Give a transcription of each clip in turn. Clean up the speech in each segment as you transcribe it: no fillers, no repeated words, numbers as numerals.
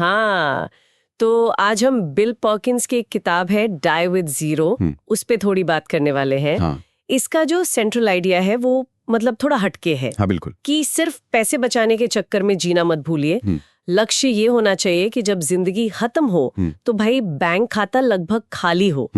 हाँ, तो आज हम बिल पर्किंस की एक किताब है डाई विद जीरो, उस पे थोड़ी बात करने वाले हैं। हाँ। इसका जो सेंट्रल आइडिया है वो मतलब थोड़ा हटके है। हाँ बिल्कुल। कि सिर्फ पैसे बचाने के चक्कर में जीना मत भूलिए। लक्ष्य ये होना चाहिए कि जब जिंदगी खत्म हो तो भाई बैंक खाता लगभग खाली हो।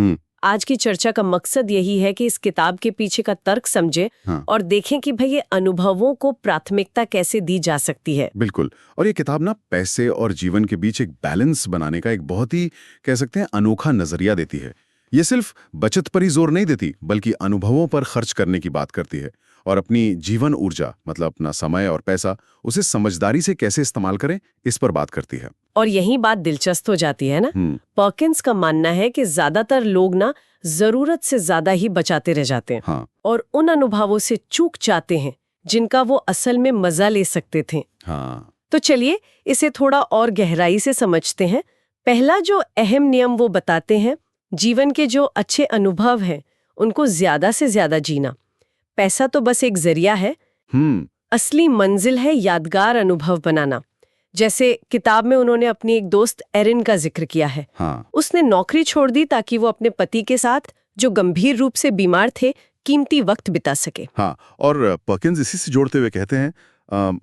आज की चर्चा का मकसद यही है कि इस किताब के पीछे का तर्क समझे और देखें कि भाई ये अनुभवों को प्राथमिकता कैसे दी जा सकती है। बिल्कुल। और ये किताब ना पैसे और जीवन के बीच एक बैलेंस बनाने का एक बहुत ही कह सकते हैं अनोखा नजरिया देती है। ये सिर्फ बचत पर ही जोर नहीं देती बल्कि अनुभवों पर खर्च करने की बात करती है और अपनी जीवन ऊर्जा मतलब अपना समय और पैसा उसे समझदारी से कैसे इस्तेमाल करें इस पर बात करती है। और यही बात दिलचस्प हो जाती है ना। पर्किंस का मानना है कि ज्यादातर लोग ना जरूरत से ज्यादा ही बचाते रह जाते हैं। हाँ। और उन अनुभवों से चूक जाते हैं जिनका वो असल में मजा ले सकते थे। हाँ। तो चलिए इसे थोड़ा और गहराई से समझते हैं। पहला जो अहम नियम वो बताते हैं, जीवन के जो अच्छे अनुभव हैं उनको ज्यादा से ज्यादा जीना। पैसा तो बस एक जरिया है, असली मंजिल है यादगार अनुभव बनाना। जैसे किताब में उन्होंने अपनी एक दोस्त एरिन का जिक्र किया है। हाँ। उसने नौकरी छोड़ दी ताकि वो अपने पति के साथ, जो गंभीर रूप से बीमार थे, कीमती वक्त बिता सके। हाँ। और पर्किंस इसी से जोड़ते हुए कहते हैं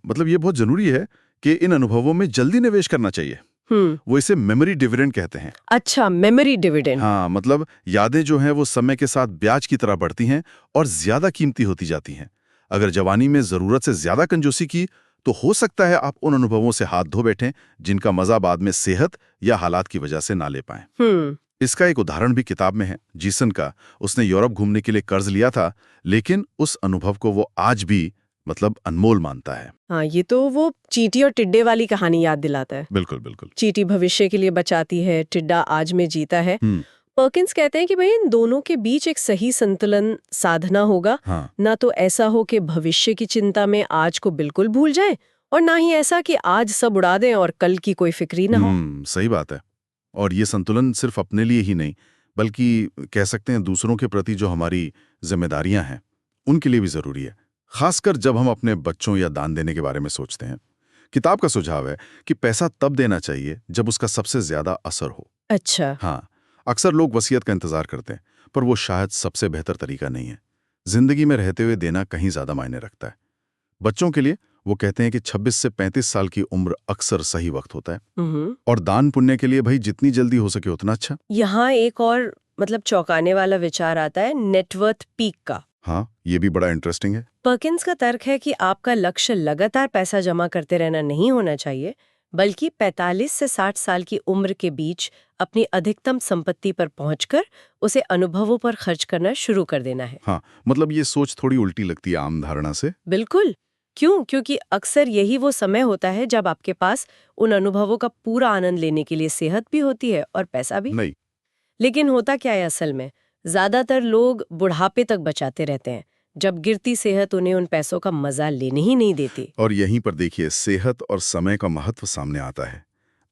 मतलब ये बहुत जरूरी है कि इन अनुभवों में जल्दी निवेश करना चाहिए। वो इसे मेमोरी डिविडेंड कहते हैं। अच्छा, मेमोरी डिविडेंड। हाँ, मतलब यादें जो हैं वो समय के साथ ब्याज की तरह बढ़ती हैं और ज्यादा कीमती होती जाती हैं। अगर जवानी में जरूरत से ज्यादा कंजूसी की तो हो सकता है आप उन अनुभवों से हाथ धो बैठें जिनका मजा बाद में सेहत या हालात की वजह से ना ले पाएं। इसका एक उदाहरण भी किताब में है, जीसन का। उसने यूरोप घूमने के लिए कर्ज लिया था लेकिन उस अनुभव को वो आज भी मतलब अनमोल मानता है। हाँ, ये तो वो चींटी और टिड्डे वाली कहानी याद दिलाता है। बिल्कुल बिल्कुल। चींटी भविष्य के लिए बचाती है, टिड्डा आज में जीता है। पर्किंस कहते हैं कि भाई इन दोनों के बीच एक सही संतुलन साधना होगा। हाँ। ना तो ऐसा हो कि भविष्य की चिंता में आज को बिल्कुल भूल जाएं और ना ही ऐसा कि आज सब उड़ा दें और कल की कोई फिक्र ना हो। सही बात है। और ये संतुलन सिर्फ अपने लिए ही नहीं बल्कि कह सकते हैं दूसरों के प्रति जो हमारी जिम्मेदारियां हैं उनके लिए भी जरूरी है, खासकर जब हम अपने बच्चों या दान देने के बारे में सोचते हैं। किताब का सुझाव है कि पैसा तब देना चाहिए जब उसका सबसे ज्यादा असर हो। अच्छा। हाँ, अक्सर लोग वसीयत का इंतजार करते हैं पर वो शायद सबसे बेहतर तरीका नहीं है। जिंदगी में रहते हुए देना कहीं ज्यादा मायने रखता है। बच्चों के लिए वो कहते हैं कि 26 से 35 साल की उम्र अक्सर सही वक्त होता है। और दान पुण्य के लिए भाई जितनी जल्दी हो सके उतना अच्छा। यहाँ एक और मतलब चौंकाने वाला विचार आता है नेटवर्थ पीक का। हाँ, ये भी बड़ा इंटरेस्टिंग है। पर्किंस का तर्क है कि आपका लक्ष्य लगातार पैसा जमा करते रहना नहीं होना चाहिए बल्कि 45 से 60 साल की उम्र के बीच अपनी अधिकतम संपत्ति पर पहुंचकर उसे अनुभवों पर खर्च करना शुरू कर देना है। हाँ, मतलब ये सोच थोड़ी उल्टी लगती है आम धारणा से। बिल्कुल। क्यों? क्योंकि अक्सर यही वो समय होता है जब आपके पास उन अनुभवों का पूरा आनंद लेने के लिए सेहत भी होती है और पैसा भी। नहीं। लेकिन होता क्या है असल में, ज्यादातर लोग बुढ़ापे तक बचाते रहते हैं जब गिरती सेहत उन्हें उन पैसों का मजा लेने ही नहीं देती। और यहीं पर देखिए सेहत और समय का महत्व सामने आता है।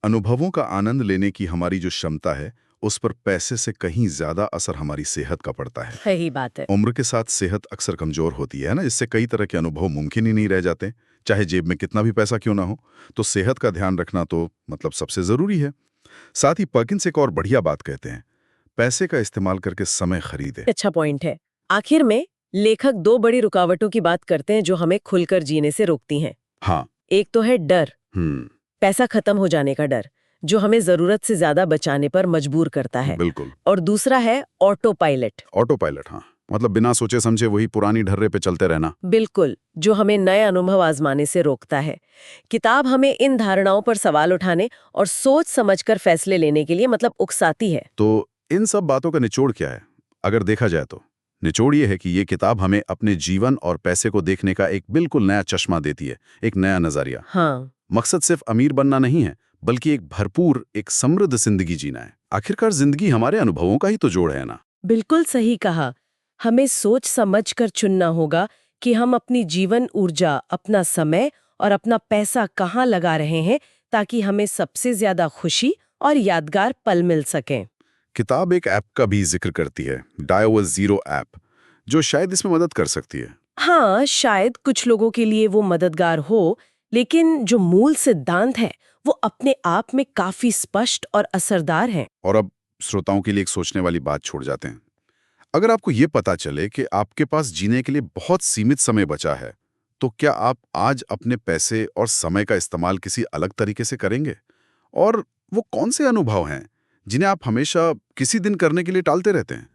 अनुभवों का आनंद लेने की हमारी जो क्षमता है उस पर पैसे से कहीं ज्यादा असर हमारी सेहत का पड़ता है। सही बात है। उम्र के साथ सेहत अक्सर कमजोर होती है ना, इससे कई तरह के अनुभव मुमकिन ही नहीं रह जाते। चाहे जेब में कितना भी पैसा क्यों ना हो, तो सेहत का ध्यान रखना तो मतलब सबसे जरूरी है। साथ ही पर्किंस एक और बढ़िया बात कहते हैं, पैसे का इस्तेमाल करके समय खरीदे। अच्छा पॉइंट है। आखिर में लेखक दो बड़ी रुकावटों की बात करते हैं जो हमें खुलकर जीने से रोकती हैं। हाँ। एक तो है डर, पैसा खत्म हो जाने का डर जो हमें जरूरत से ज्यादा बचाने पर मजबूर करता है। बिल्कुल। और दूसरा है ऑटो पायलट। हाँ, मतलब बिना सोचे समझे वही पुरानी ढर्रे पे चलते रहना। बिल्कुल, जो हमें नए अनुभव आजमाने से रोकता है। किताब हमें इन धारणाओं पर सवाल उठाने और सोच समझकर फैसले लेने के लिए मतलब उकसाती है। तो इन सब बातों का निचोड़ क्या है? अगर देखा जाए तो निचोड़ ये है कि ये किताब हमें अपने जीवन और पैसे को देखने का एक बिल्कुल नया चश्मा देती है, एक नया नजरिया। हाँ। मकसद सिर्फ अमीर बनना नहीं है बल्कि एक भरपूर, एक समृद्ध जिंदगी जीना है। आखिरकार जिंदगी हमारे अनुभवों का ही तो जोड़ है ना। बिल्कुल सही कहा। हमें सोच समझकर चुनना होगा कि हम अपनी जीवन ऊर्जा, अपना समय और अपना पैसा कहाँ लगा रहे हैं ताकि हमें सबसे ज्यादा खुशी और यादगार पल मिल सकें। किताब एक ऐप का भी जिक्र करती है, डाई विद जीरो ऐप, जो शायद इसमें मदद कर सकती है। हाँ, शायद कुछ लोगों के लिए वो मददगार हो, लेकिन जो मूल सिद्धांत है वो अपने आप में काफी स्पष्ट और असरदार हैं। और अब श्रोताओं के लिए एक सोचने वाली बात छोड़ जाते हैं। अगर आपको ये पता चले कि आपके पास जीने के लिए बहुत सीमित समय बचा है, तो क्या आप आज अपने पैसे और समय का इस्तेमाल किसी अलग तरीके से करेंगे? और वो कौन से अनुभव हैं जिन्हें आप हमेशा किसी दिन करने के लिए टालते रहते हैं?